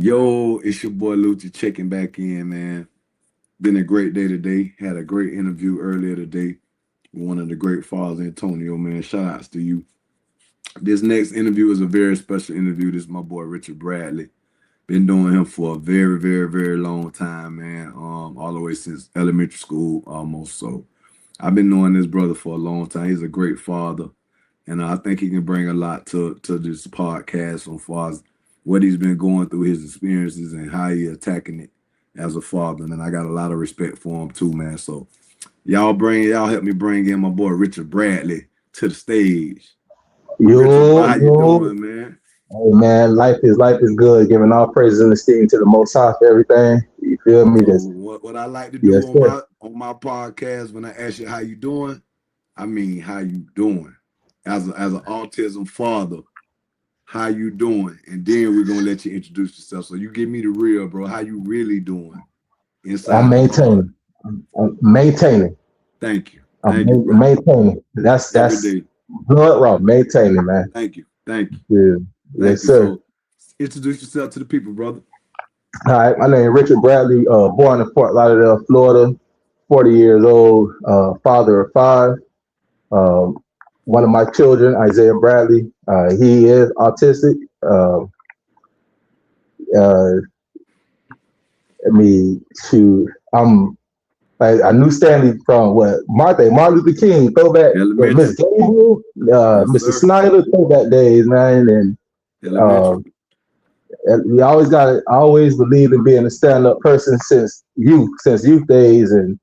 Yo, it's your boy Loochie checking back in, man. Been a great day today. Had a great interview earlier today with one of the great fathers, Antonio, man. Shout outs to you. This next interview is a very special interview. This is my boy Richard Bradley. Been doing him for a very, very, very long time, man. All the way since elementary school almost. So I've been knowing this brother for a long time. He's a great father. And I think he can bring a lot to this podcast as far as what he's been going through, his experiences, and how he attacking it as a father. And I got a lot of respect for him too, man. So y'all help me bring in my boy Richard Bradley to the stage. Richard, Yo, how you yo, doing, man? hey man, life is good. Giving all praises and esteem to the Most High for everything. You feel me? So Just what I like to do yes, on sir. my podcast when I ask you how you doing, I mean how you doing as an autism father. How you doing? And then we're gonna let you introduce yourself. So you give me the real, bro. How you really doing I'm inside your heart? maintaining. I'm maintaining. Thank you. I'm Thank you, brother. maintaining. That's Every that's day. blood raw. Maintaining, man. Thank you. Thank you. Yeah. Thank Yes, you. sir. So introduce yourself to the people, brother. All right. My name is Richard Bradley. Born in Fort Lauderdale, Florida. 40 years old. Father of five. Um, one of my children, Isaiah Bradley. He is autistic. Uh, I mean, shoot, I knew Stanley from what Martin Luther King, throwback, Miss Elementary. Gabriel, Yes, Mr. sir. Snyder, throwback days, man. Uh, Elementary. and we always always believed in being a stand up person since youth days, and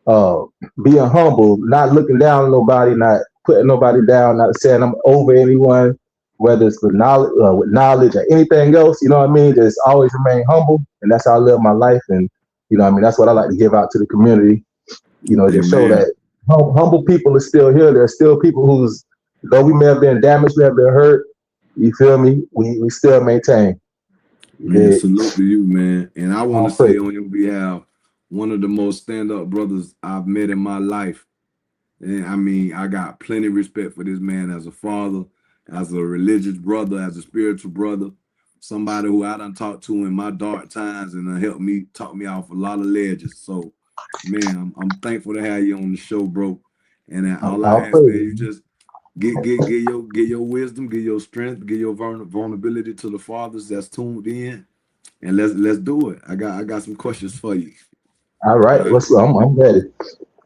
uh, being humble, not looking down on nobody, not putting nobody down, not saying I'm over anyone, whether it's with knowledge or anything else. You know what I mean? Just always remain humble, and that's how I live my life. And you know what I mean? That's what I like to give out to the community. You know, just show Amen. that humble people are still here. There's still people though we may have been damaged, we have been hurt. You feel me? We still maintain. Man, The salute to you, man. And I want to all say praise. on your behalf, one of the most stand-up brothers I've met in my life. And I mean, I got plenty of respect for this man as a father, as a religious brother, as a spiritual brother, somebody who I done talked to in my dark times and helped me talk me off a lot of ledges. So, man, I'm thankful to have you on the show, bro. And all I All ask, man, praise. you just get your wisdom, get your strength, get your vulnerability to the fathers that's tuned in, and let's do it. I got some questions for you. All All right, right, I'm ready.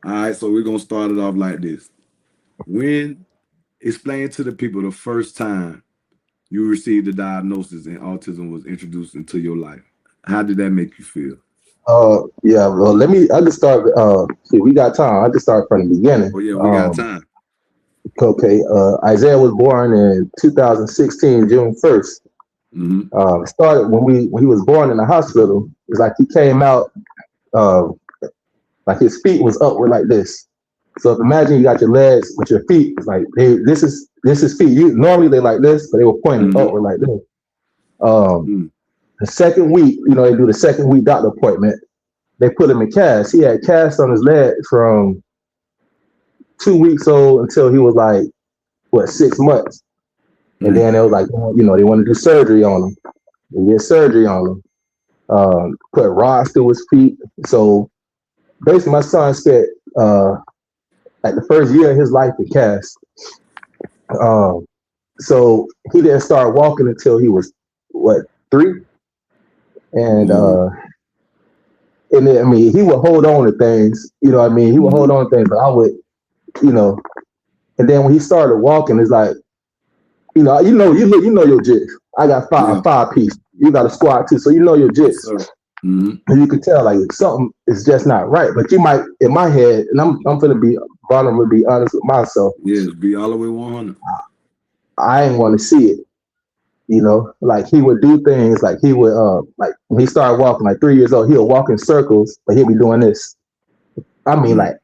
all right. So we're gonna start it off like this. When Explain to the people the first time you received the diagnosis and autism was introduced into your life. How did that make you feel? Yeah, well, I just start, see, we got time. I just start from the beginning. Oh yeah, we got time. Okay, Isaiah was born in 2016, June 1st. Mm-hmm. Started when he was born in the hospital. It's like he came out, uh, like his feet was upward like this. So if imagine you got your legs with your feet, it's like this is feet. Normally they like this, but they were pointing Mm-hmm. upward like this. Um, Mm-hmm. the second week, they do the second week doctor appointment. They put him in cast. He had cast on his leg from 2 weeks old until he was like 6 months. And then it was like, they want to do surgery on him. They did surgery on him. Put rods through his feet. So basically, my son spent like the first year of his life in cast. Um, so he didn't start walking until he was what 3, and Mm-hmm. then, I mean he would hold on to things. You know what I mean? He would hold Mm-hmm. on to things, but I would, you know. And then when he started walking, it's like you know your jigs. I got Yeah. 5 piece. You got a squat too, so you know your Yes, jigs. sir. Mm-hmm. And you could tell like something is just not right. But you might, in my head, and I'm gonna be vulnerable, be honest with myself. Yes, be all the way 100. I ain't want to see it. Like he would do things like he would like when he started walking like 3 years old, he'll walk in circles, but he'll be doing this. I mean, Mm. like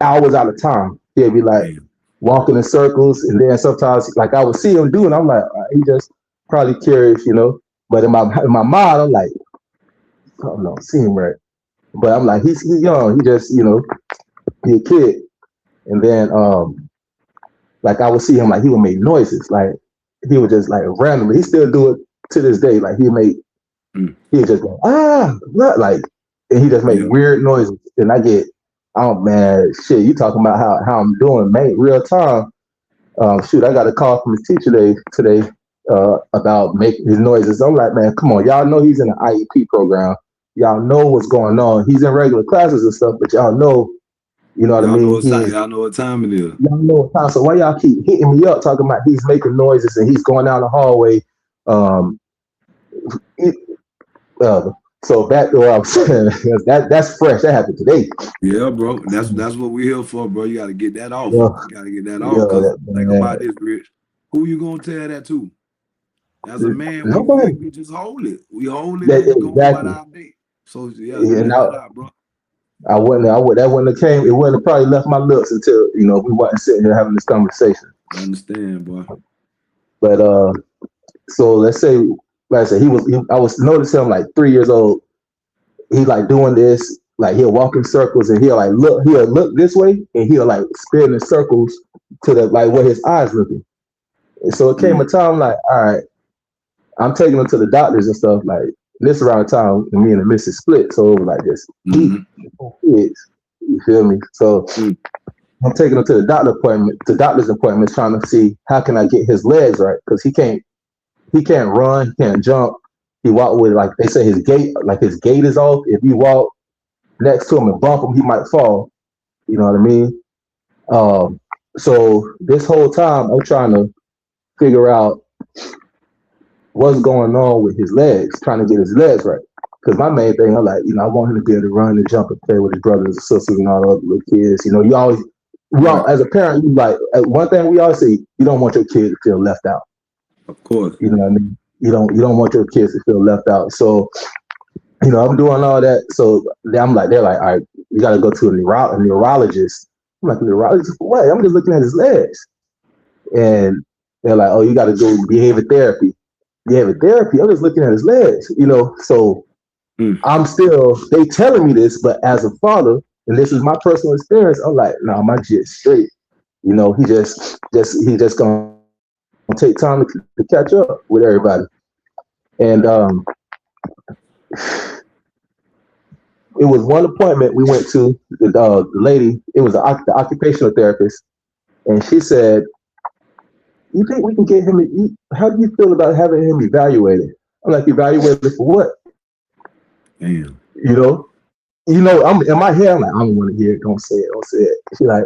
hours out of time. He'll be like Damn. walking in circles, and then sometimes like I would see him doing. I'm like, he just probably curious. But in my mind, I'm like, oh no, see him right. But I'm like, he's young. He just he a kid. And then like I would see him like he would make noises, like he would just like randomly. He still do it to this day. Like he make Mm. He just go, not like, and he just make Yeah. weird noises. And I get, oh man, shit, you talking about how I'm doing, mate, real time. Shoot, I got a call from his teacher today about making his noises. I'm like, man, come on, y'all know he's in an IEP program. Y'all know what's going on. He's in regular classes and stuff, but y'all know, you know what I Y'all know mean? what time. Y'all know what time it is. Y'all know what time. So why y'all keep hitting me up talking about he's making noises and he's going down the hallway? Um, it, uh, so back to what I was saying, that's fresh. That happened today. Yeah, bro. That's what we here for, bro. You got to get that off. Yeah, You got to get that off. yeah, Cause think man. about this, Rich. Who you gonna tell that to? As a man, Nobody. we just hold it. We hold it That and go about exactly. our day. So yeah, And let that out, bro. that wouldn't have came. It wouldn't have probably left my lips until we wasn't sitting here having this conversation. I understand, boy. But so let's say, like I said, I was noticing him like 3 years old. He like doing this, like he'll walk in circles and he'll look this way and he'll like spin in circles to the like where his eyes looking. And so it came a Mm. time like, all right, I'm taking him to the doctors and stuff like this around the time me and the missus split. So it was like this heat Mm-hmm. kids. You feel me? So Mm. I'm taking him to the doctor's appointments, trying to see how can I get his legs right because he can't run, he can't jump. He walk with like they say his gait is off. If you walk next to him and bump him, he might fall. You know what I mean? Um, so this whole time I'm trying to figure out what's going on with his legs, trying to get his legs right. Because my main thing, I'm like, I want him to be able to run and jump and play with his brothers and sisters and all the other little kids. Right. As a parent, you like one thing we always say, you don't want your kid to feel left out. Of course. You know what I mean? You don't want your kids to feel left out. So I'm doing all that. So they're like, all right, you got to go to a neurologist. I'm like, a neurologist for what? I'm just looking at his legs. And they're like, oh, you got to do behavior therapy. Behavior therapy. I'm just looking at his legs. So Mm. they telling me this, but as a father, and this is my personal experience, I'm like, no, my jit's straight. He just gonna take time to catch up with everybody. And it was one appointment we went to. The lady, it was the occupational therapist, and she said, "You think we can get him? How do you feel about having him evaluated?" I'm like, "Evaluated for what?" Damn. You know, I'm in my head. I'm like, I don't want to hear it. Don't say it. Don't say it. She like,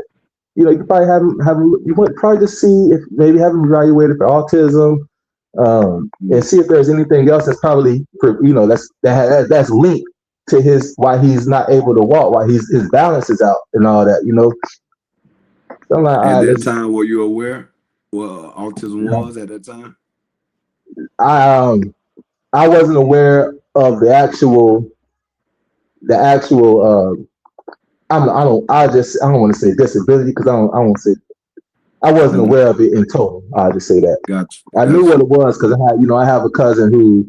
you could probably have him. You want probably just see if maybe have him evaluated for autism, and Mm. see if there's anything else that's probably that's linked to his why he's not able to walk, why his balance is out and all that. So I'm like, all At right, that let's. time, were you aware what autism You know, was at that time? I I wasn't aware of the actual. I don't want to say disability because I don't want to say I wasn't Mm. aware of it in total. I'll just say that. Gotcha. I knew Gotcha. what it was because I have a cousin who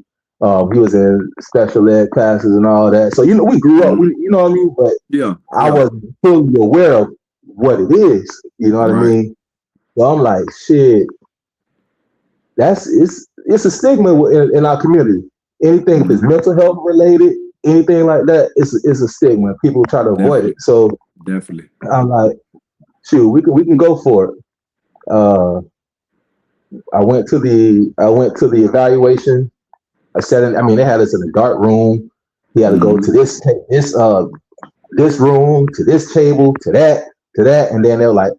he was in special ed classes and all that. So we grew up. Mm. You know what I mean? But Yeah. I Yeah. wasn't fully aware of what it is. You know what I Right. mean? So I'm like, shit. It's a stigma in our community. Anything if it's Mm. mental health related, anything like that, it's a stigma. People try to avoid it. Definitely. So Definitely. I'm like, shoot, we can go for it. Uh, I went to the evaluation. I said, I mean, they had us in a dark room. He had to go Mm. to this room, to this table, to that, and then they're like,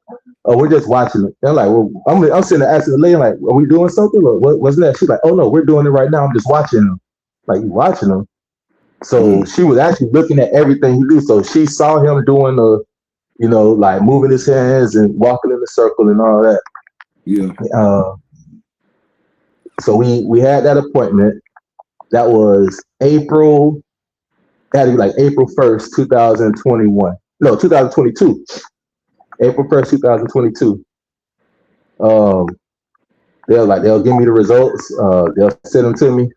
"Oh, we're just watching it." They're like, "Well, I'm sitting there asking the lady, like, are we doing something? Or what's that?" She's like, "Oh no, we're doing it right now. I'm just watching them." Like, you watching them? So Mm. she was actually looking at everything he do. So she saw him doing like moving his hands and walking in the circle and all that. Yeah. Uh, so we had that appointment. That was April. It had to be like April 1st, 2021. No, 2022. April 1st, 2022. Um, they'll give me the results. They'll send them to me.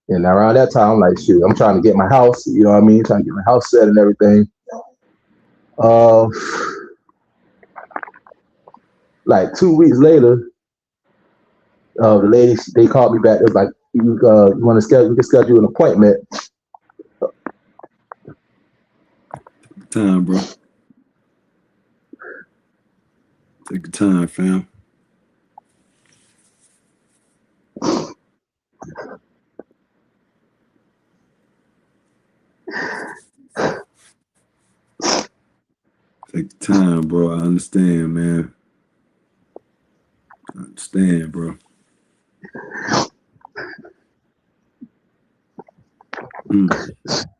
And around that time, I'm like, shoot, I'm trying to get my house. You know what I mean? Trying to get my house set and everything. Uh, like 2 weeks later, the lady they called me back. It was like, you want to schedule? We can schedule an appointment. Time, bro. Take your time, fam. Take your time, bro. I understand, man. I understand, bro.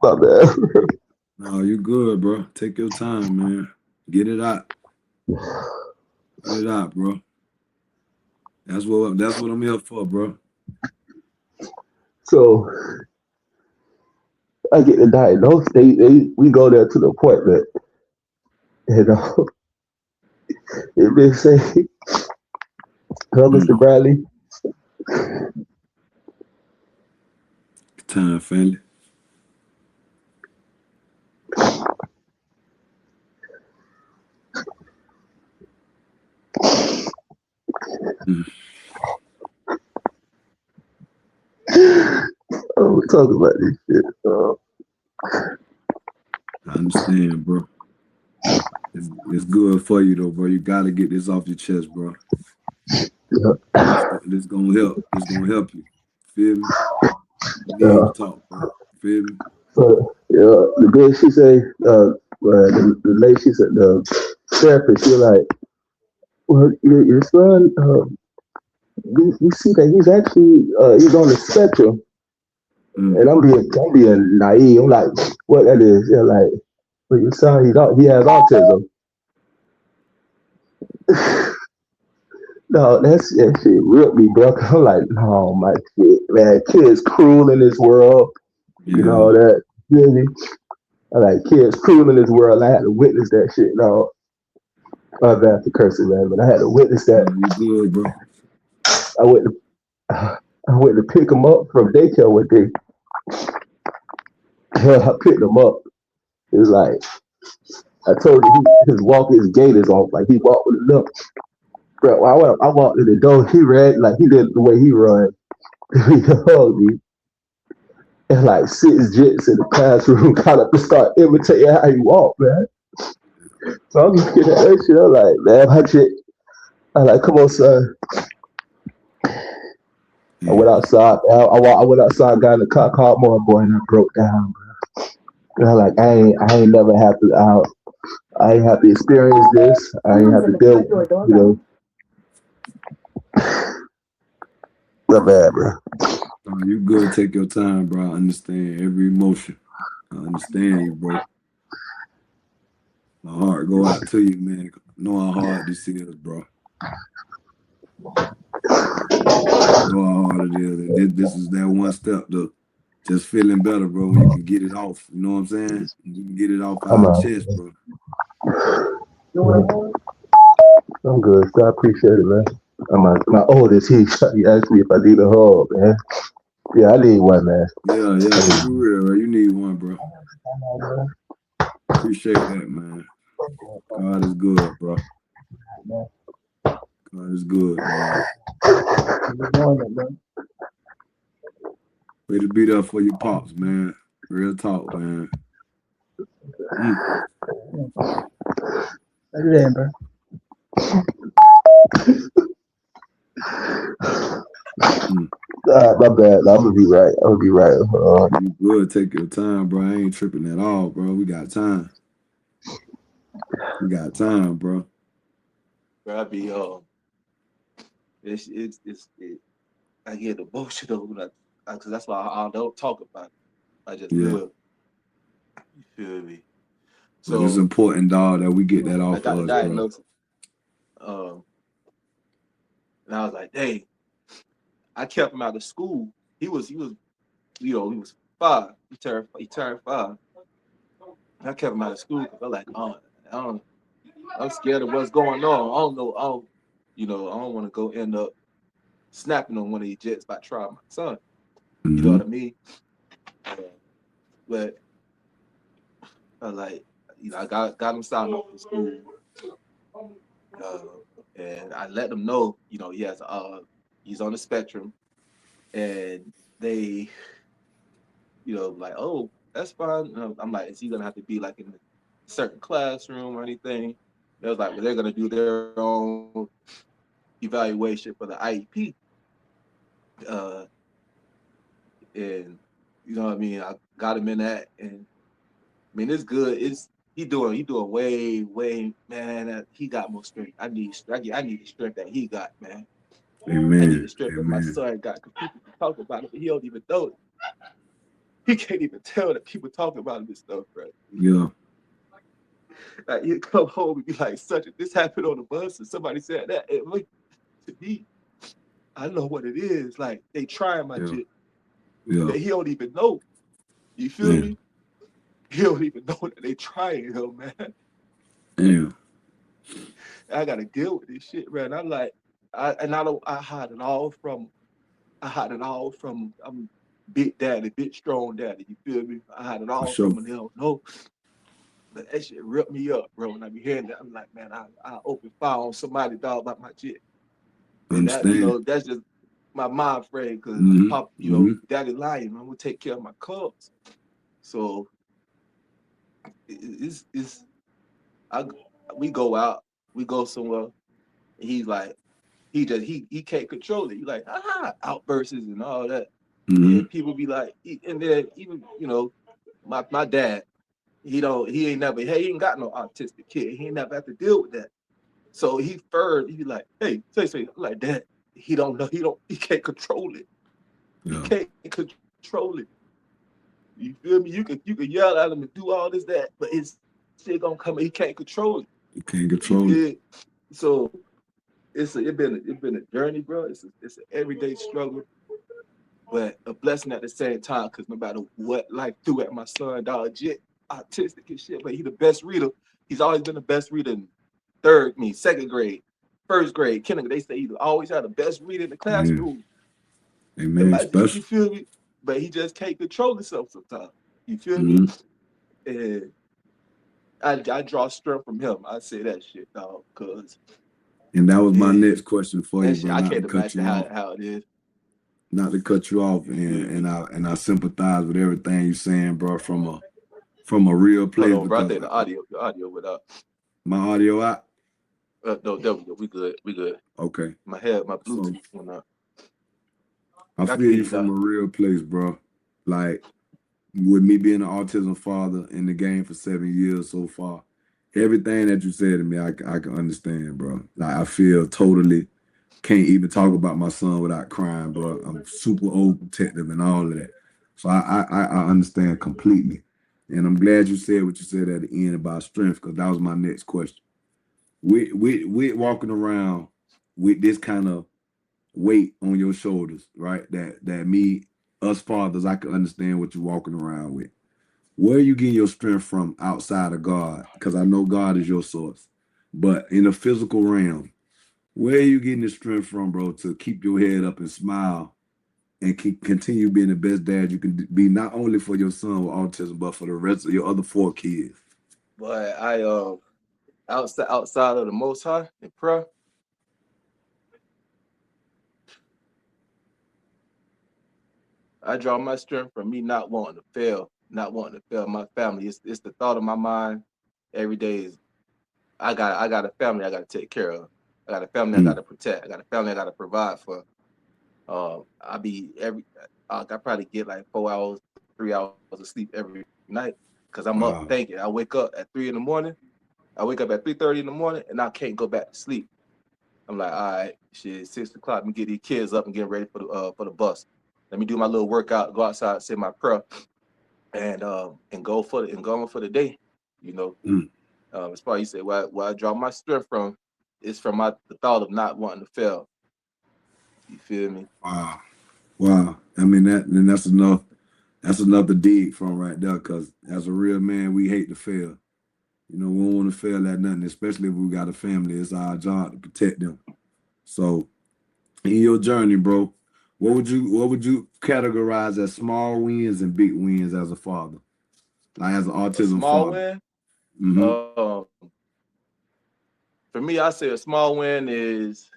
My bad. No, you good, bro. Take your time, man. Get it out. Get it out, bro. That's what I'm here for, bro. So I get the diagnosis. We go there to the appointment, and it say, "Hello, Mm. Mr. Bradley." Time, family. Mm. Oh, we talking about this shit. I understand, bro. It's good for you though, bro. You gotta get this off your chest, bro. This gonna help. This gonna help you. Feel me? You need Yeah. to talk, bro. Feel me? So yeah, the girl she say, the lady she said the therapist, she like, well, your son, you see that he's actually he's on the spectrum, Mm. and I'm being naive. I'm like, what that is? Yeah, like, well, your son, he has autism. No, that shit ripped me, bro. I'm like, no, my shit, man, kids cruel in this world, you Yeah. know that. Really, I like kids cruel in this world. I had to witness that shit. No, I'm bad for cursing, man, but I had to witness that. No, you good, bro. I went to I went to pick him up from daycare one day. I picked him up. It was like I told you, his gait is off. Like he walked with a limp. Bro, I walked in the door. He ran like he did the way he run. He hugged me and like six jits in the classroom, kind of start imitating how he walk, man. So I'm looking at that shit. I'm like, man, my shit. I like, come on, son. I Yeah. went outside. I went outside, got in the car, called my boy, and I broke down. And I'm like, I ain't never have to. I ain't have to experience this. I ain't have to deal with, not bad, bro. No, you good. Take your time, bro. I understand every emotion. I understand you, bro. My heart go out to you, man. Know how hard this is, bro. Know how hard it is. And this is that one step to just feeling better, bro, when you can get it off. You know what I'm saying? You can get it off I'm our chest, bro. I'm good. So I appreciate it, man. My oldest, he asked me if I need a hug, man. Yeah, I need one, man. Yeah, keep it real, bro. You need one, bro. Appreciate that, man. God is good, bro. God is good, man. Way to be there for your pops, man. Real talk, man. Mm, Bro. mm. My bad. I'm gonna be right. I'm gonna be right. You good. Take your time, bro. I ain't tripping at all, bro. We got time. We got time, bro. Bro, I be I get emotional because that's why I don't talk about it. I just Yeah. live. You feel me? But it's So important, dog, that we get that I off got the of us, bro. diagnosis, um, and I was like, dang, I kept him out of school. He was, he was 5. He turned 5. I kept him out of school because I'm like, I don't, I'm scared of what's going on. I don't know. I don't want to go end up snapping on one of these jets by trying my son. You know Mm-hmm. what I mean? Uh, but I like, I got him signed up for school, uh, and I let him know, he's on the spectrum, and they, like, oh, that's fine. I'm like, is he gonna have to be like in a certain classroom or anything? They was like, well, they're gonna do their own evaluation for the IEP. Uh, and you know what I mean? I got him in that, and I mean, it's good. He doing way, man. He got more strength. I need the strength that he got, man. I need the Amen. strength that my Amen. son got. Because people can talk about it, but he don't even know it. He can't even tell that people talk about this stuff, bro. Yeah. Like you come home and be like, this happened on the bus, and somebody said that. And look, to me, I know what it is. Like they trying my Yeah. shit Yeah. that he don't even know. You feel Yeah. me? He don't even know that they trying him, man. Yeah. I gotta deal with this shit, man. I'm like, I hide it all from, I'm big daddy, big strong daddy. You feel me? I hide it For all sure. from him. They don't know. But that shit ripped me up, bro. When I be hearing that, I'm like, man, I open fire on somebody, dog, about my shit. And that, Understand. that's just my mind frame, because Mm-hmm. pop, Mm-hmm. daddy lying. I'm gonna take care of my cubs. So it's I we go out, we go somewhere. And he's like, he can't control it. He like, outbursts and all that. Mm-hmm. And people be like, and then even my dad, he ain't never, hey, he ain't got no autistic kid. He ain't never have to deal with that. So he be like, hey, say, I'm like, Dad, he don't know, he can't control it. He Yeah. can't control it. You feel me? You can yell at him and do all this, that, but it's shit gonna come and he can't control it. You can't You control it. did. So it's been a journey, bro. It's an everyday struggle, but a blessing at the same time. Cause no matter what life threw at my son, dog, legit autistic and shit, but he the best reader. He's always been the best reader in second grade, first grade, kindergarten. They say he always had the best reader in the Yeah. classroom. Amen. You Special. feel me? But he just can't control himself sometimes. You feel me? Mm-hmm. And I draw strength from him. I say that shit, dog, cause And that was my man, next question for you, that shit bro. I Not to can't cut imagine you off. how it is. Not to cut you off. You feel And me? I sympathize with everything you're saying, bro, from a real Hold place on, bro. I because think the audio without. my audio out. No, there we go. We good. We good. Okay. My So Bluetooth went up. I I can feel hear you you from now. a real place, bro. Like with me being an autism father in the game for 7 years so far, everything that you said to me, I can understand, bro. Like I feel totally can't even talk about my son without crying, bro. I'm super overprotective and all of that. So I understand completely. And I'm glad you said what you said at the end about strength, because that was my next question. With walking around with this kind of weight on your shoulders, right? Us fathers, I can understand what you're walking around with. Where are you getting your strength from outside of God? Because I know God is your source. But in the physical realm, where are you getting the strength from, bro, to keep your head up and smile and continue being the best dad you can be, not only for your son with autism, but for the rest of your other 4 kids? But I outside of the Most High and prayer, I draw my strength from me not wanting to fail my family. It's the thought of my mind every day is I got a family I got to take care of. I got a family I got Mm. to protect. I got a family I got to provide for. I probably get like 4 hours, 3 hours of sleep every night because I'm up Wow. thinking. I wake up at 3 in the morning. I wake up at 3:30 in the morning and I can't go back to sleep. I'm like, all right, shit, 6 o'clock. Let me get these kids up and get ready for the bus. Let me do my little workout, go outside, say my prayer, and go on for the day. You know, Mm. as far as you say, where I draw my strength from, is from the thought of not wanting to fail. You feel me? Wow. Wow. I mean that's enough. That's enough to dig from right there. Cause as a real man, we hate to fail. We don't want to fail at nothing, especially if we got a family. It's our job to protect them. So in your journey, bro, what would you categorize as small wins and big wins as a father? Like as an A autism small father. win. Mm-hmm. For me, I say a small win is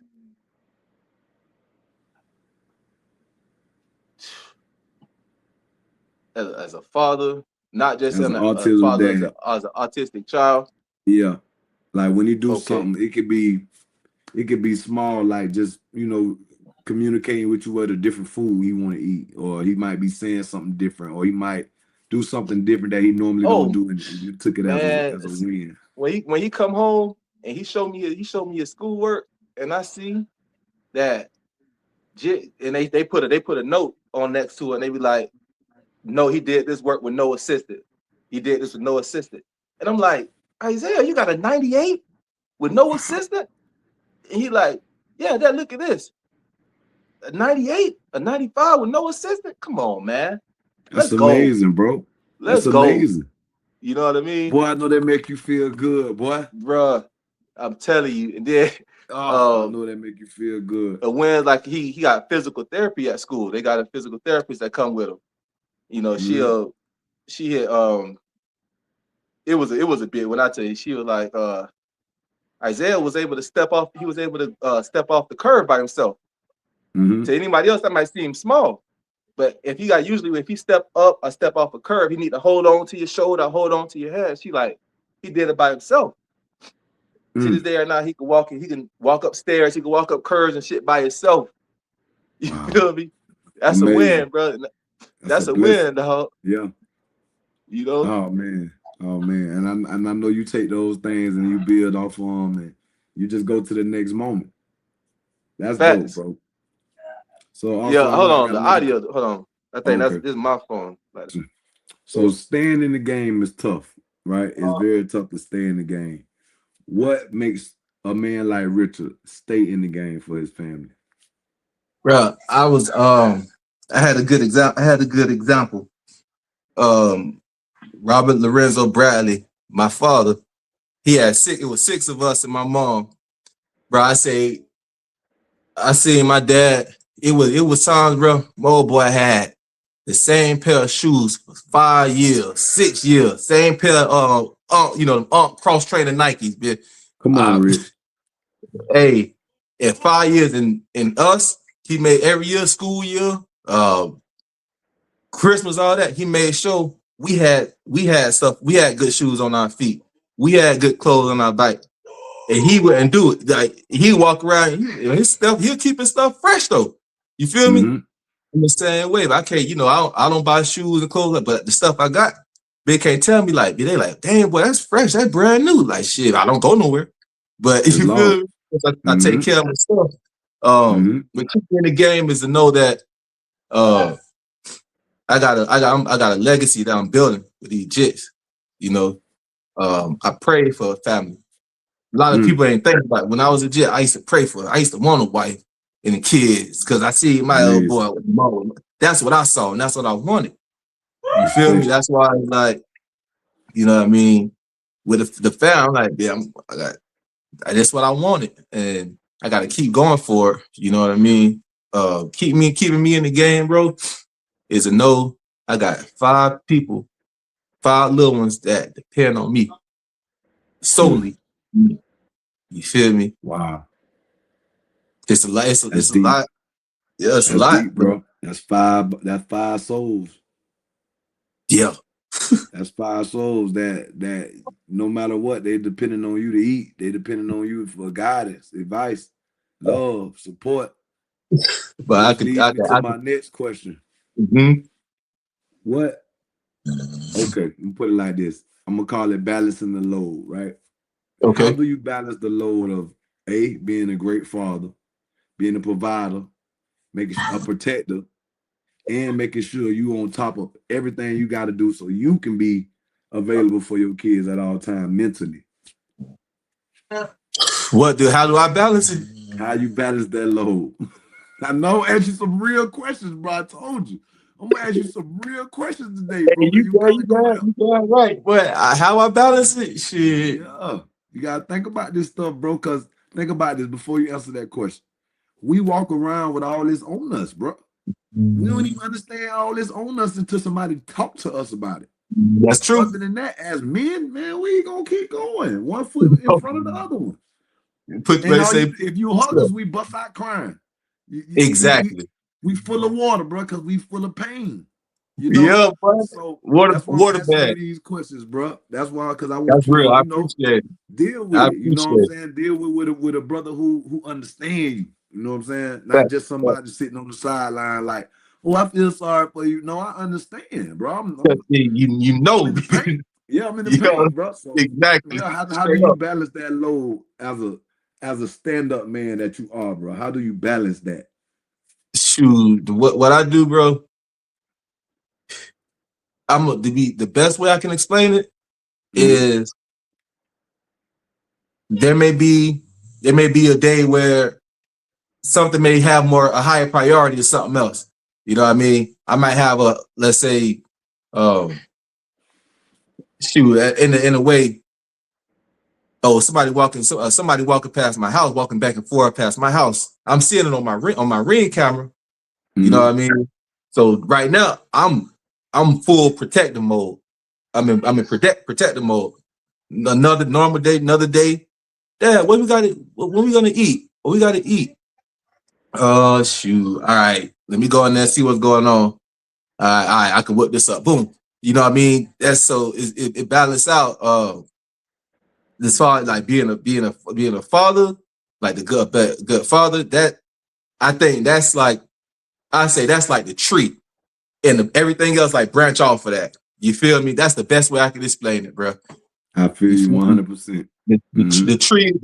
as a father, not just As as an a autism father dad. as an autistic child. Yeah. Like when you do Okay. something, it could be small, like just, communicating with you at a different food he want to eat, or he might be saying something different, or he might do something different that he normally don't Oh do, and you took it as man, a win. when he come home and he showed me his schoolwork, and I see that and they put a note on next to it, and they be like, no, he did this work with no assistant. He did this with no assistant. And I'm like, Isaiah, you got a 98 with no assistant? And he like, yeah, Dad, look at this. A 98, a 95 with no assistant? Come on, man. That's Let's go. amazing, bro. Let's That's go. amazing. You know what I mean? Boy, I know that make you feel good, boy. Bruh, I'm telling you. And then Oh, I um know that make you feel good. when like he got physical therapy at school. They got a physical therapist that come with him. You know, Mhm. she had it was a bit when I tell you, she was like Isaiah was able to step off, he was able to step off the curb by himself. Mhm. To anybody else, that might seem small. But if he step up or step off a curb, he need to hold on to your shoulder, hold on to your head. She like, he did it by himself. To this Mm. day or now, he can walk upstairs, he can walk up curves and shit by himself. You Wow. feel me? That's a Amazing. win, bro. That's a That's a blessing. win, dog. Yeah. You know? Oh man. Oh man. And I know you take those things and you build off of them and you just go to the next moment. That's dope, Facts. bro. So Yeah, also hold I on. got The another audio, hold on. I think okay. this is my phone. Like, So staying in the game is tough, right? It's very tough to stay in the game. What makes a man like Richard stay in the game for his family? bro, I had a good example. Um, Robert Lorenzo Bradley, my father, he had six. It was six of us and my mom. Bro, I seen my dad. It was times, bro. My old boy had the same pair of shoes for 5 years, 6 years, same pair of cross trainer Nikes. Man. Come on, Uh, Rich. hey, in 5 years, in us, he made every year, school year, Christmas, all that. He made sure we had stuff. We had good shoes on our feet. We had good clothes on our bike. And he wouldn't do it. Like he walk around, his stuff. He'll keep his stuff fresh though. You feel me? Mm-hmm. In the same way, but I can't. I don't buy shoes and clothes, but the stuff I got, they can't tell me like they like, damn boy, that's fresh, that's brand new. Like shit, I don't go nowhere. But It's you law. feel me? I take Mm-hmm. care of my stuff. Mm-hmm. But keeping in the game is to know that uh I got a legacy that I'm building with these jits. You know, I pray for a family. A lot of Mm. people ain't thinking about it. When I was a jit, I used to pray for it. I used to want a wife and the kids because I see my old Amazing. boy with the mom. That's what I saw, and that's what I wanted. You feel me? Respect. That's why it's like, you know what I mean? With the family, I'm like, yeah, that's what I wanted. And I gotta keep going for it. You know what I mean? Keeping me in the game, bro, is a no. I got 5 people, 5 little ones that depend on me Mm. solely. You feel me? Wow. It's a lot. It's a, That's it's a deep. lot. Yeah, it's a That's lot. deep, But bro. That's five souls. yeah, That's five souls that no matter what, they depending on you to eat. They depending on you for guidance, advice, love, support. but I Which could, leads I me could, to I my could. next question. Mhm. What Okay, let me put it like this. I'm gonna call it balancing the load, right? How Okay. do you balance the load of being a great father, being a provider, making a protector, and making sure you on top of everything you got to do so you can be available for your kids at all times mentally? How do I balance it? How you balance that load? I know, ask you some real questions, bro. I told you. I'm gonna ask you some real questions today, Hey, bro, because you kind of go there. you got right. But how I balance it? Shit. Yeah, you gotta think about this stuff, bro. Because think about this before you answer that question. We walk around with all this on us, bro. We don't even understand all this on us until somebody talk to us about it. That's true. Other than that, as men, man, we gonna keep going, one foot in front of the other one. Put And they all say if you hug us, we bust out crying. exactly. We full of water, bro, because we full of pain. You know, Yeah, bro. so that's why I'm Water asking you bag. these questions, bro. That's why, because I That's want you real. to, I you know, appreciate it. deal with I it. You know what I'm appreciate it. saying? Deal with a brother who understand you. You know what I'm saying? Not Fact, just fact. somebody sitting on the sideline like, oh, I feel sorry for you. No, I understand, bro. You I'm know, in the paint. Yeah, I'm in the you know paint, bro. So exactly. yeah, how do Straight you up. balance that load as a stand-up man that you are, bro? How do you balance that? Shoot, what I do, bro. The best way I can explain it Mm-hmm. is there may be a day where something may have a higher priority than something else. You know what I mean? I might have let's say, um, shoot, in a way, oh, somebody walking past my house, walking back and forth past my house. I'm seeing it on my ring camera. You know Mm-hmm. what I mean? So right now, I'm full protective mode. I'm in protective mode. Another normal day, another day. Dad, what we gonna eat? What we gotta eat? Oh shoot! All right, let me go in there and see what's going on. All right, I can whip this up. Boom. You know what I mean? That's so it balances out. As far as like being a father, like the good father. That I think that's like I say that's like the tree, and everything else like branch off of that. You feel me? That's the best way I can explain it, bro. I feel You you feel me? 100%. Mm-hmm. The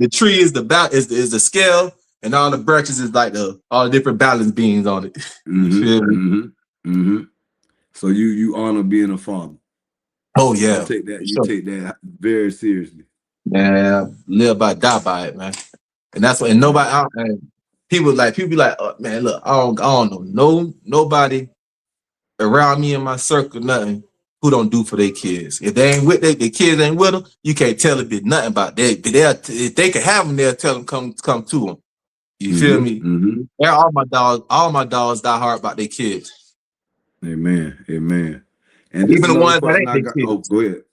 tree is the scale, and all the branches is like all the different balance beams on it. You Mm-hmm. feel me? Mm-hmm. Mm-hmm. So you honor being a father. Oh You yeah, take that for you sure. take that very seriously. Man, live by die by it, man. And that's what. And Yeah. people be like, oh, man, look, I don't know nobody around me in my circle, nothing who don't do for their kids. If they ain't with their kids ain't with them, you can't tell it nothing about that. But if they can have them, they'll tell them come to them. You feel Mm-hmm. me? Mm-hmm. Yeah, all my dogs die hard about their kids. Amen. Amen. And this Even the another ones that question ain't I their got. Oh, kids. go ahead.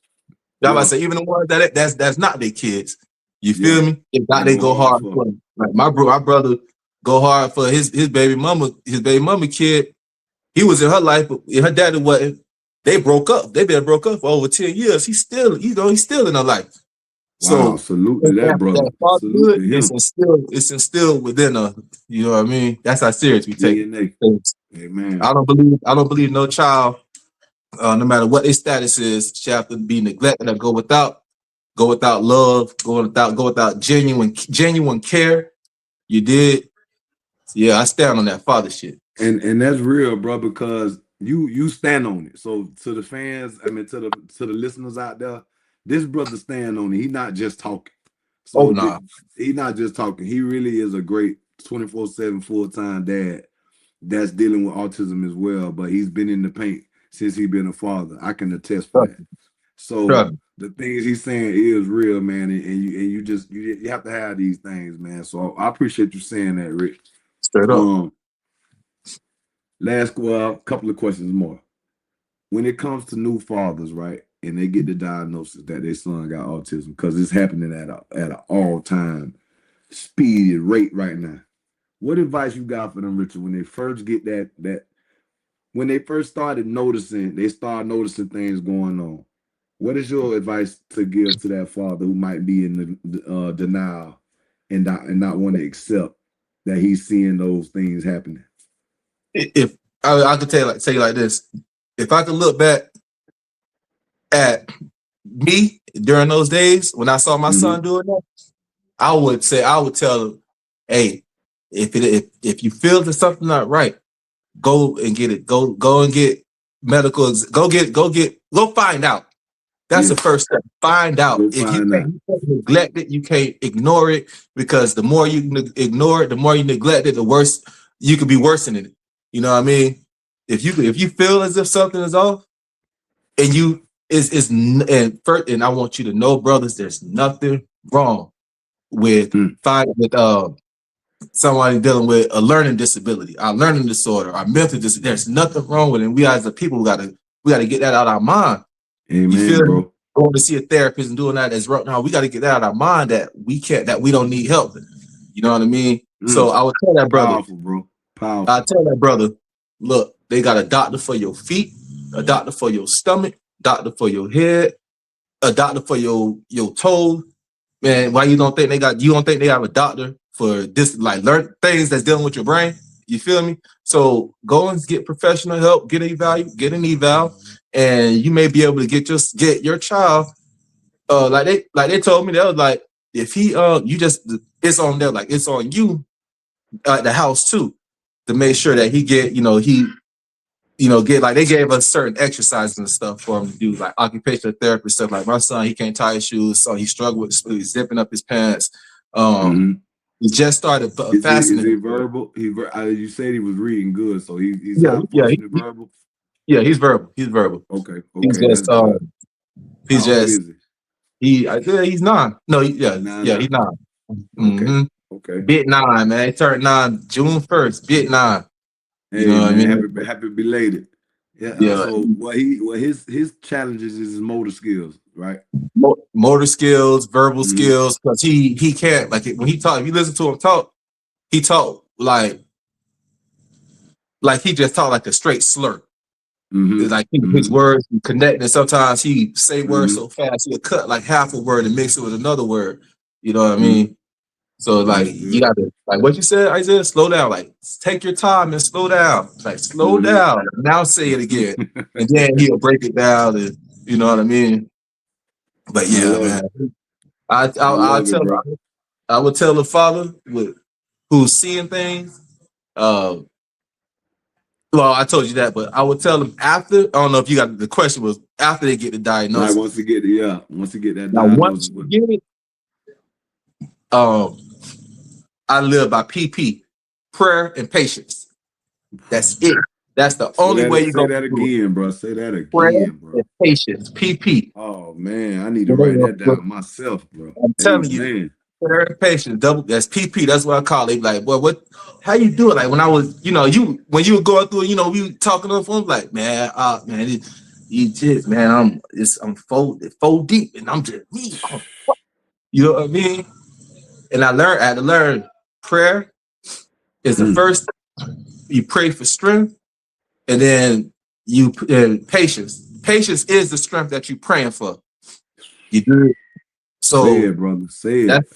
Y'all about to Yeah. say, even the ones that's not their kids. You Yeah. feel me? If They not, they go go hard hard for. for them. Like my brother go hard for his baby mama kid. He was in her life, but her daddy wasn't. They broke up. They been broke up for over 10 years. He's still, he's still in her life. Wow. So Salute to that brother. that Salute fatherhood to is him. instilled within us. You know what I mean? That's how serious we take DNA. it. Amen. I don't believe no child, no matter what their status is, should have to be neglected or go without love, go without genuine care. You did. Yeah, I stand on that father shit. And that's real, bro, because you stand on it. So to the fans, I mean to the listeners out there, this brother stand on it. He not just talking. Oh So nah. he not just talking. He really is a great 24/7 full-time dad that's dealing with autism as well. But he's been in the paint since he been a father. I can attest for Trust that. me. So Trust me. the things he's saying is real, man. And you just you have to have these things, man. So I appreciate you saying that, Rick. Straight up. Um, last couple of questions more. When it comes to new fathers, right, and they get the diagnosis that their son got autism, because it's happening at an all-time speed and rate right now. What advice you got for them, Richard, when they first get that when they first started noticing, they start noticing things going on? What is your advice to give to that father who might be in the denial and not want to accept that he's seeing those things happening? If I could tell you like this, if I could look back at me during those days when I saw my Mm-hmm. son doing that, I would tell him, hey, if you feel that something not right, go and get it. Go and get medical. Go find out. That's the Yeah. first step. Find out. Go If you find out. can't neglect it, you can't ignore it, because the more you ignore it, the more you neglect it, the worse you could be worsening it. You know what I mean? If you feel as if something is off, and you and I want you to know, brothers, there's nothing wrong with Mm. someone dealing with a learning disability, our learning disorder, our mental disability. There's nothing wrong with it. And we as a people, we gotta get that out of our mind. You Amen, feel me? bro. Going to see a therapist and doing that is right now. We got to get that out of our mind that we don't need help. You know what I mean? So Mm. I would tell that brother, Powerful, bro. Powerful. look, they got a doctor for your feet, a doctor for your stomach, doctor for your head, a doctor for your toes. Man, why you don't think they have a doctor for this, like learn things that's dealing with your brain? You feel me? So go and get professional help, get an eval, and you may be able to get your child. Like they told me, they was like, if he it's on there, like it's on you at the house too, to make sure that he get get, like they gave us certain exercises and stuff for him to do, like occupational therapy stuff. Like my son, he can't tie his shoes, so he struggled with zipping up his pants. He just started fasting. Is he verbal? You said he was reading good, so he's Yeah, high functioning verbal. Yeah, he's verbal. He's verbal. Okay, He's just that's good. he's How old just is he? he's 9. No, he's 9. Okay. Bit 9, man. He turned 9 June 1st. Bit 9. Hey, You know what I mean? happy belated. Yeah. Yeah. So his challenges is his motor skills, right? Motor skills, verbal skills, because he can't, like when he talk. If you listen to him talk, he talk like he just talk like a straight slur. It's like his words connect, and sometimes he say words so fast he'll cut like half a word and mix it with another word. You know what I mean? So like you gotta, like what you said, Isaiah, slow down. Like take your time and slow down. Like slow down. Now say it again, and then he'll break it down, and you know what I mean. But yeah, man, I would tell the father who's seeing things. Well, I told you that, but I would tell them after. I don't know if you got the question was after they get the diagnosis. Like once you get that Now, diagnosis. once you get it, I live by PP, prayer and patience. That's it. That's the only way you go. Say that again, bro. Say that prayer again, bro. and patience, PP. Oh man, I need to write that down myself, bro. I'm telling you, prayer and patience. That's PP. That's what I call it. Like, well, what? How you do it? Like when I was, when you were going through, we were talking on the phone. Like, man, you just, man, I'm four deep, and I'm just me. You know what I mean? And I had to learn prayer is the first. You pray for strength, and then patience. Patience is the strength that you're praying for. You do it. So say it, brother. Say it.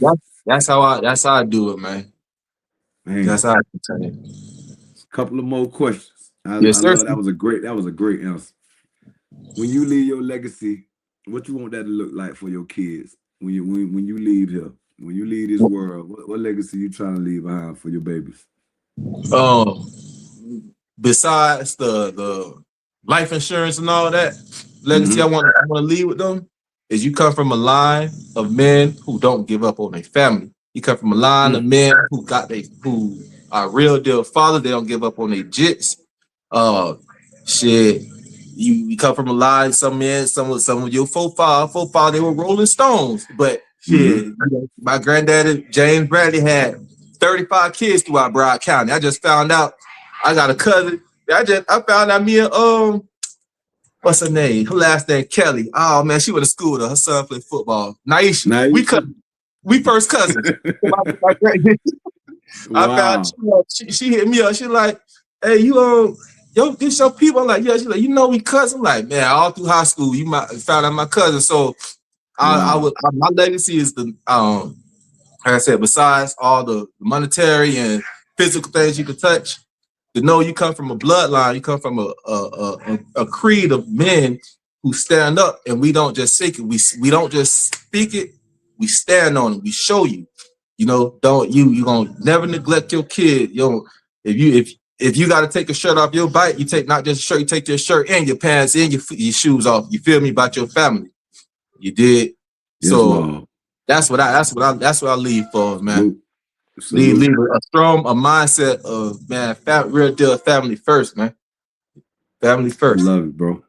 That's how I do it, man. That's how I can tell you. Couple of more questions. Yes, sir. That was a great answer. When you leave your legacy, what you want that to look like for your kids? When you leave here, when you leave this world, what legacy you trying to leave behind for your babies? Besides the life insurance and all that, legacy I want to leave with them is you come from a line of men who don't give up on their family. You come from a line of men who are real deal fathers. They don't give up on their jits. Shit. You come from a line. Some men, some of your forefathers, they were Rolling Stones. But shit, my granddaddy James Bradley had 35 kids throughout Broward County. I just found out. I got a cousin. I found out me and what's her name? Her last name Kelly. Oh man, she went to school with her. Her son played football. Naisha. We first cousins. I found she hit me up. She like, hey, this your people? I'm like, yeah. She's like, we cousins. I'm like, man, all through high school, you might found out my cousin. So my legacy is the like I said, besides all the monetary and physical things you can touch, to know you come from a bloodline, you come from a creed of men who stand up, and we don't just seek it. We don't just speak it. We stand on it. We show you. You're gonna never neglect your kid. If you got to take a shirt off your bike, you take not just a shirt, you take your shirt and your pants and your shoes off. You feel me about your family? You did. Yes, so that's what I leave for, man. Leave a mindset of, man, real deal family first, man. Family first. I love it, bro.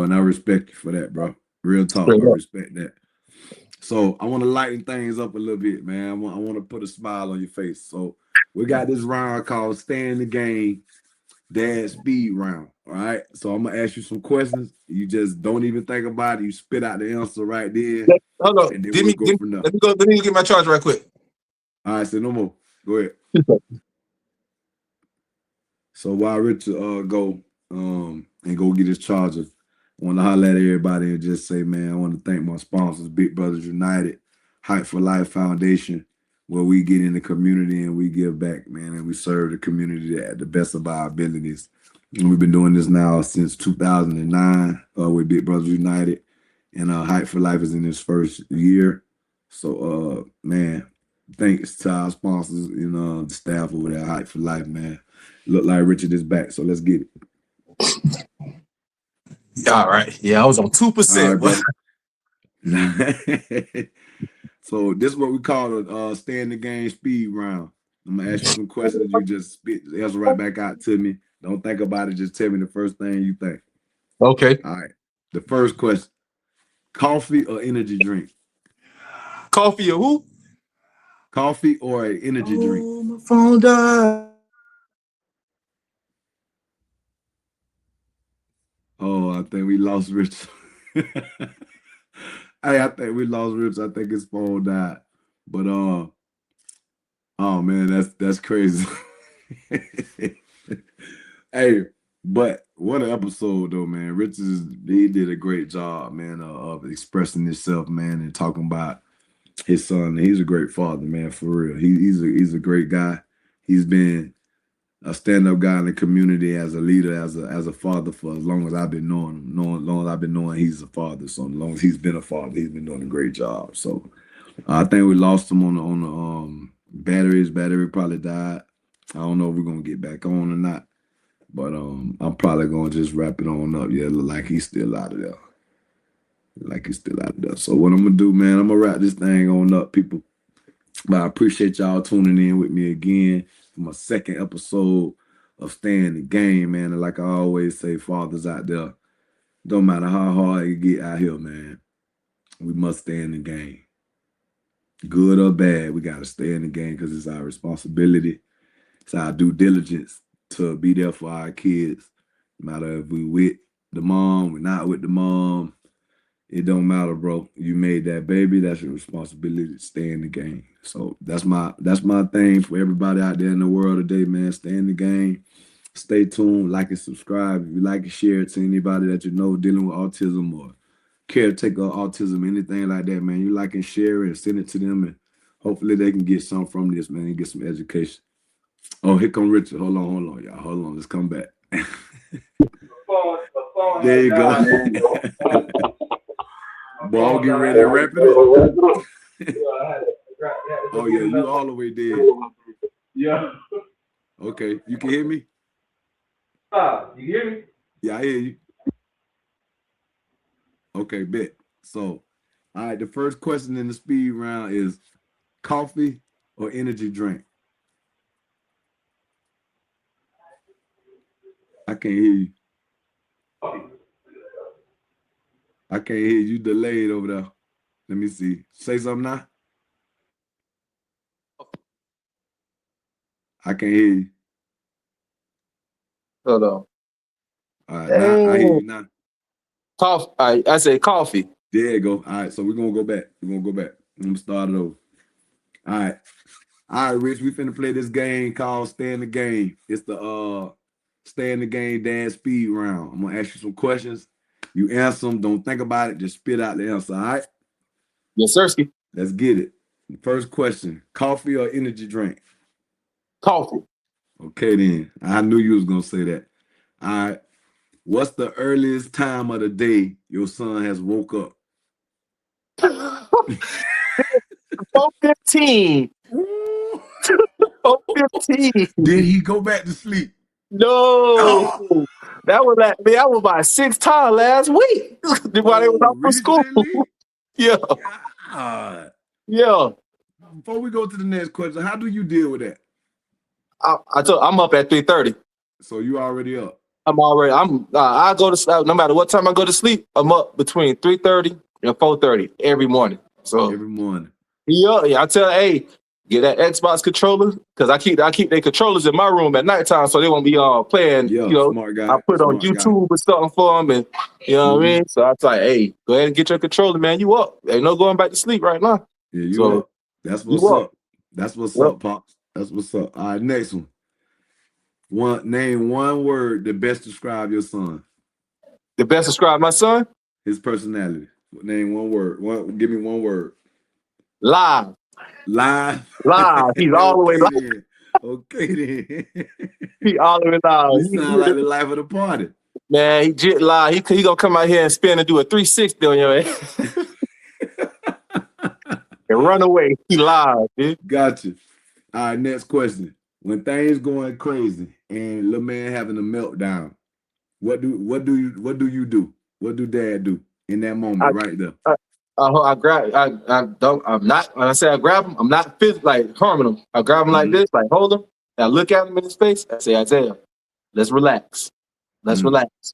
And I respect you for that, bro. Real talk, I respect that. So I want to lighten things up a little bit, man. I want to put a smile on your face. So we got this round called Stay in the Game, Dad Speed Round. All right. So I'm gonna ask you some questions. You just don't even think about it. You spit out the answer right there. Hold on. Let me get my charge right quick. All right, say no more. Go ahead. So while Richard go, and go get his charger. I want to holler at everybody and just say, man, I want to thank my sponsors, Big Brothers United, Hype for Life Foundation, where we get in the community and we give back, man, and we serve the community at the best of our abilities. And we've been doing this now since 2009 with Big Brothers United, and Hype for Life is in its first year. So, man, thanks to our sponsors and the staff over there, Hype for Life, man. Look like Richard is back, so let's get it. All right. Yeah, I was on 2%. All right, so this is what we call a stay in the game speed round. I'm gonna ask you some questions. You just spit the answer right back out to me. Don't think about it. Just tell me the first thing you think. Okay. All right. The first question: coffee or energy drink? Coffee or who? Coffee or an energy drink? My phone died. Oh, I think we lost Rich. I think we lost Rich. I think his phone died. But oh man, that's crazy. Hey, but what an episode though, man. Rich he did a great job, man, of expressing himself, man, and talking about his son. He's a great father, man, for real. He's a great guy. He's been a stand-up guy in the community as a leader, as a father for as long as I've been knowing him. Long as I've been knowing he's a father. So as long as he's been a father, he's been doing a great job. So I think we lost him on the battery. His battery probably died. I don't know if we're gonna get back on or not. But I'm probably gonna just wrap it on up. Yeah, look like he's still out of there. So what I'm gonna do, man, I'm gonna wrap this thing on up, people. But I appreciate y'all tuning in with me again for my second episode of Stay in the Game, man. And like I always say, fathers out there, don't matter how hard it get out here, man, we must stay in the game. Good or bad, we gotta stay in the game because it's our responsibility. It's our due diligence to be there for our kids. No matter if we with the mom, we're not with the mom. It don't matter, bro. You made that baby. That's your responsibility to stay in the game. So that's my thing for everybody out there in the world today, man. Stay in the game. Stay tuned. Like and subscribe. If you like and share it to anybody that you know dealing with autism or caretaker autism, anything like that, man. You like and share it and send it to them, and hopefully they can get something from this, man, and get some education. Oh, here come Richard. Hold on, y'all. Hold on. Let's come back. There you go. Ball, get ready to wrap it up. Oh, yeah, you all the way dead. Yeah. Okay, you can hear me? You hear me? Yeah, I hear you. Okay, bet. So, all right, the first question in the speed round is coffee or energy drink? I can't hear you. I can't hear you. You delayed over there. Let me see. Say something now. I can't hear you. Hold on. All right, now, I hear you now. Coffee. I said coffee. There you go. All right, so we're gonna go back. I'm gonna start it over. All right, Rich. We finna play this game called Stay in the Game. It's the Stay in the Game dad speed round. I'm gonna ask you some questions. You answer them. Don't think about it. Just spit out the answer. All right. Yes, sirski. Let's get it. First question: coffee or energy drink? Coffee. Okay, then. I knew you was gonna say that. All right. What's the earliest time of the day your son has woke up? 4:15. 4:15. Did he go back to sleep? No. Oh. That was about 6 times last week. While they was out for school. Yeah. God. Yeah. Before we go to the next question, how do you deal with that? I'm up at 3:30. So you already up? I go to sleep no matter what time I go to sleep. I'm up between 3:30 and 4:30 every morning. So every morning. Yeah. I tell hey, get that Xbox controller because I keep their controllers in my room at nighttime so they won't be playing. Yeah, smart guy. I put on YouTube or something for them, and you know what I mean. So I was like, hey, go ahead and get your controller, man. You up? Ain't no going back to sleep right now. Yeah, you up. That's what's up. That's what's up, Pops. That's what's up. All right, next one. Name one word that best describe your son. The best describe my son? His personality. Name one word. Give me one word. Live. Live. Live. He's all the way Okay live. then. Okay then. He all the way You live. sound like the life of the party. Man, he jet live. He gonna come out here and spin and do a 360 on your ass. And run away. He live, dude. Gotcha. All right, next question. When things going crazy and little man having a meltdown, what do you do? What do dad do in that moment right there? I grab. I don't. I'm not. When I say I grab him, I'm not like harming him. I grab him like Mhm. this, like hold him. And I look at him in his face. I say, Isaiah, let's relax. Let's Mhm. relax.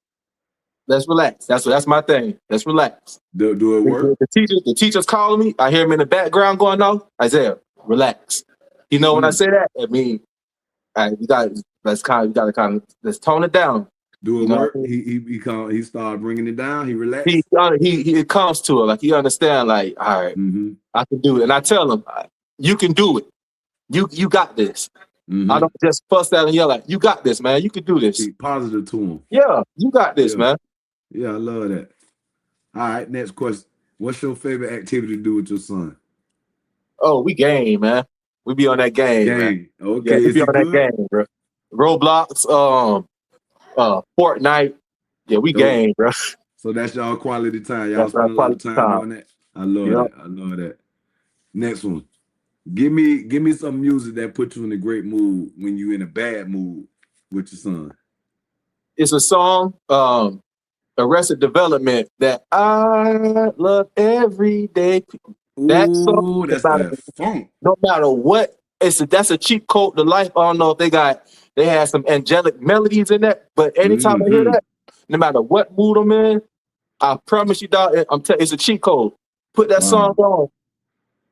Let's relax. That's my thing. Let's relax. Do it work? The teacher's calling me. I hear him in the background going off. Isaiah, relax. You know when I say that, I mean, you got let's kind of let's tone it down. Do it You know work? what I mean? He started bringing it down. He relaxed. He it comes to it like he understand. Like, all right, I can do it. And I tell him, you can do it. You got this. I don't just fuss at him and yell like, you got this, man. You can do this. Be positive to him. Yeah, you got this, man. Yeah, I love that. All right, next question. What's your favorite activity to do with your son? Oh, we game, man. We be on that game, man. Okay, Yeah, we is be he on that good? game, bro. Roblox, Fortnite. Yeah, we game, bro. So that's y'all quality time. Y'all That's our spend a lot of quality time time. doing that. I love that. I love that. Next one. Give me some music that puts you in a great mood when you in a bad mood with your son. It's a song, Arrested Development, that I love every day. That song, Ooh, that's that funk. no matter what, that's a cheat code to life. I don't know if they had some angelic melodies in that, but anytime I hear that, no matter what mood I'm in, I promise you, dog, it's a cheat code. Put that song on,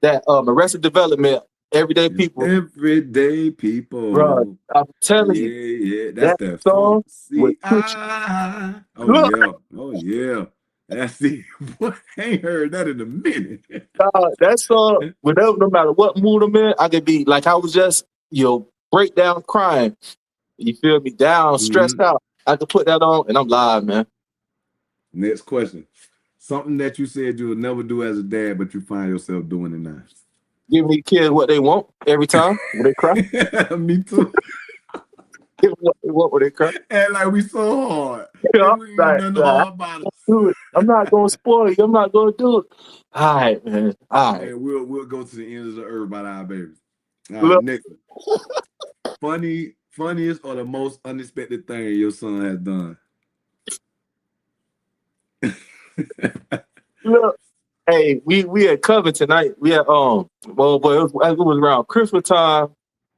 that Arrested Development, Everyday People. Everyday people. Bro, I'm telling you, Yeah. That's that that song funk. would See, put you. Oh yeah. That's it. Boy, I ain't heard that in a minute. That song, whatever, no matter what mood I'm in, I could be like I was just, break down crying. You feel me? Down, stressed out. I could put that on and I'm live, man. Next question. Something that you said you would never do as a dad, but you find yourself doing it now. Give me kids what they want every time when they cry. Me too. Give them what they want when they cry. And like we so hard. You know, And we ain't nothing hard about it. do it. I'm not gonna spoil you. I'm not gonna do it. All right, man. All right. And we'll go to the end of the earth by our babies. All right, Look. next one. Funniest or the most unexpected thing your son has done? Look. Hey, we had covered tonight. We had well, boy, it was around Christmas time.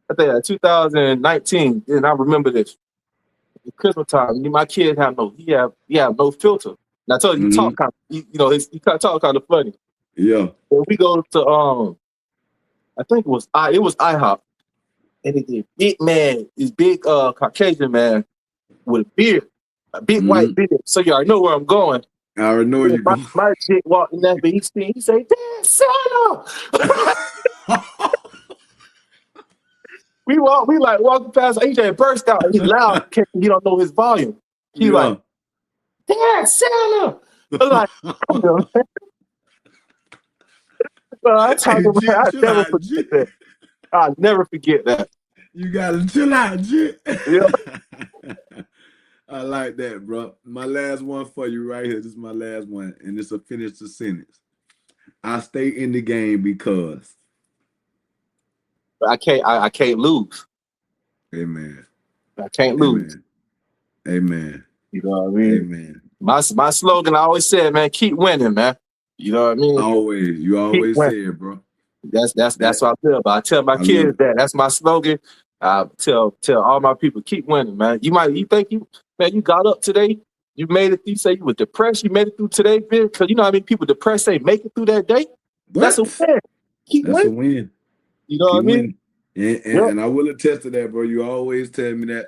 I think 2019, and I remember this. Christmas time, my kid have no filter. And I told you, he talk kind of, he talk kind of funny. Yeah. So we go to I think it was IHOP, and it's big man, this big Caucasian man with a beard, a big white beard. So you already know where I'm going. I already know you going. My chick walked in that, but he say, "Damn, Santa!" We like walking past. He just burst out. He's loud. He don't know his volume. He like, "Damn, Santa!" I'm like, "Come on." I never forget that. I'll never forget that. You gotta chill out, Jit. Yeah. I like that, bro. My last one for you right here. This is my last one, and it's a finish the sentence. I stay in the game because I can't lose. Amen. I can't lose. Amen. You know what I mean? Amen. My slogan, I always said, man, keep winning, man. You know what I mean? Always. You always say it, bro. That's what I feel. But I tell my kids that. That's my slogan. I tell all my people, keep winning, man. You think you got up today, you made it. You say you were depressed, you made it through today, man. Because you know how many people depressed say make it through that day. What? That's a win. That's a win. You know what I mean? And I will attest to that, bro. You always tell me that,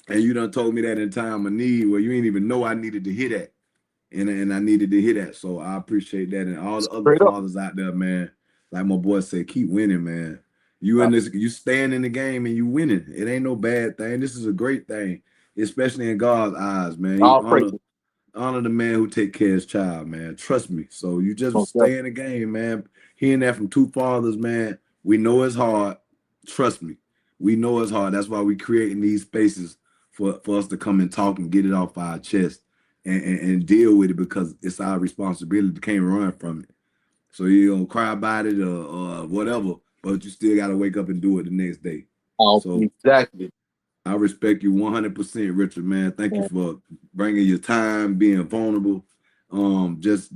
and you done told me that in time of need where you ain't even know I needed to hear that, and I needed to hear that. So I appreciate that, and all the other fathers out there, man. Like my boy said, keep winning, man. You in this, you staying in the game and you winning. It ain't no bad thing. This is a great thing, especially in God's eyes, man. He All praise. honor the man who take care of his child, man. Trust me. So you just Okay. stay in the game, man. Hearing that from two fathers, man. We know it's hard. Trust me. We know it's hard. That's why we creating these spaces for us to come and talk and get it off our chest and deal with it because it's our responsibility. Can't run from it. So you don't cry about it or whatever, but you still got to wake up and do it the next day. Oh, So exactly. I respect you 100%, Richard, man. Thank you for bringing your time, being vulnerable. Just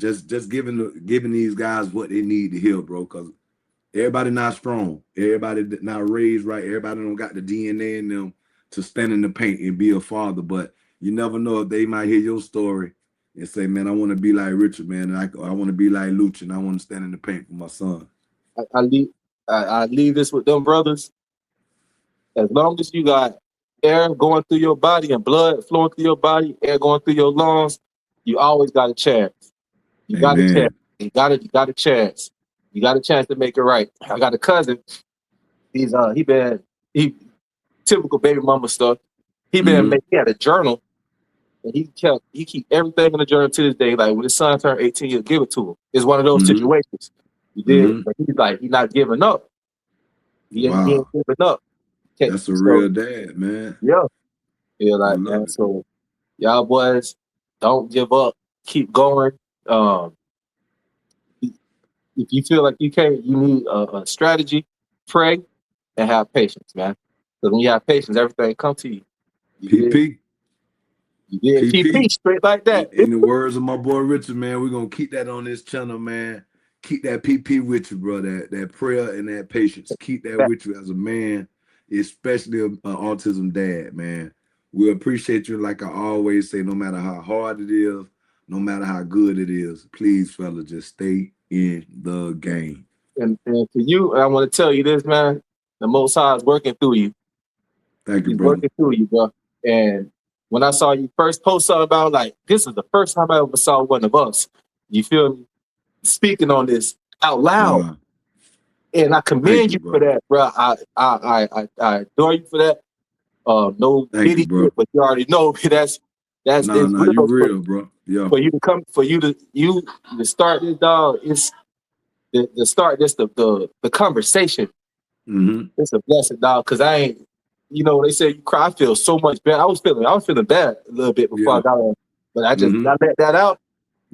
giving these guys what they need to heal, bro. Cause everybody not strong. Everybody not raised right. Everybody don't got the DNA in them to stand in the paint and be a father. But you never know if they might hear your story and say, man, I want to be like Richard, man. And I want to be like Loochie, and I want to stand in the paint for my son. I leave this with them brothers. As long as you got air going through your body and blood flowing through your body, air going through your lungs, you always got a chance. You got a chance. You got a chance. You got a chance to make it right. I got a cousin. He typical baby mama stuff. He had a journal and he keep everything in the journal to this day. Like when his son turned 18, he'll give it to him. It's one of those situations. He did, but he's not giving up. He ain't giving up. That's a real dad, man. Yeah. Yeah, like man. So y'all boys, don't give up. Keep going. If you feel like you need a strategy, pray and have patience, man. Because when you have patience, everything comes to you. PP. You did PP straight like that. In the words of my boy Richard, man, we're gonna keep that on this channel, man. Keep that PP with you, bro. That prayer and that patience. Keep that with you as a man, especially an autism dad, man. We appreciate you, like I always say, no matter how hard it is, no matter how good it is. Please, fella, just stay in the game. And for you, I want to tell you this, man. The Most High is working through you. Thank you, He's brother. working through you, bro. And when I saw you first post something about, like, this is the first time I ever saw one of us, you feel me, speaking on this out loud. And I commend you for that, bro. I adore you for that. No video, but you already know that's you real, bro. Yeah. For you to start this, dog. It's to start this the conversation. It's a blessing, dog. Because I ain't, they say you cry. I feel so much better. I was feeling bad a little bit before I got on, but I let that out.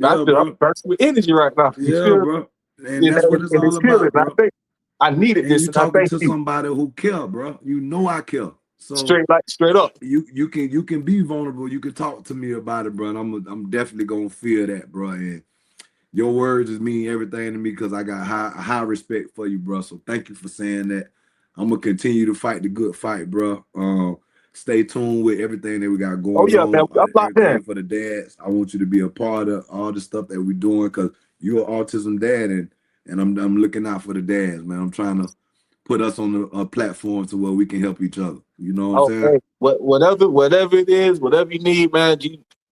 I'm bursting with energy right now. Bro. And that's what it's all about, bro. I needed this. You talking to somebody who care, bro. You know I care. So straight up. You can be vulnerable. You can talk to me about it, bro. And I'm definitely gonna feel that, bro. And your words just mean everything to me because I got high respect for you, bro. So thank you for saying that. I'm gonna continue to fight the good fight, bro. Stay tuned with everything that we got going on. Man. Everything for the dads. I want you to be a part of all the stuff that we're doing because you're an autism dad, and I'm looking out for the dads, man. I'm trying to put us on a platform to where we can help each other. You know what I'm saying? Hey, whatever it is, whatever you need, man.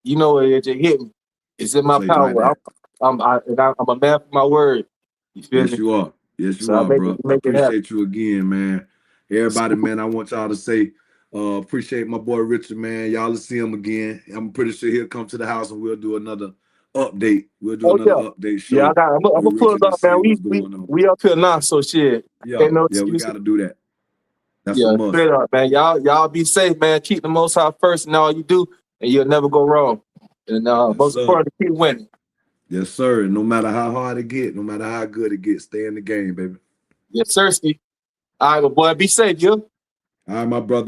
You know it. Just hit me. It's in my power. Like I'm a man for my word. You feel me? Yes, you are. Yes, you are, bro. I appreciate you again, man. Everybody, man, I want y'all to say, appreciate my boy Richard, man. Y'all will see him again. I'm pretty sure he'll come to the house and we'll do another update. We'll do another update show. Yeah, I'm gonna pull it up, man. We up here now, so shit. Yeah, we gotta do that. That's a must. Straight up, man. Y'all be safe, man. Keep the Most High first in all you do, and you'll never go wrong. And most important, keep winning. Yes, sir. No matter how hard it get, no matter how good it gets, stay in the game, baby. Yes, sir. All right, my boy. Be safe, yo. All right, my brother.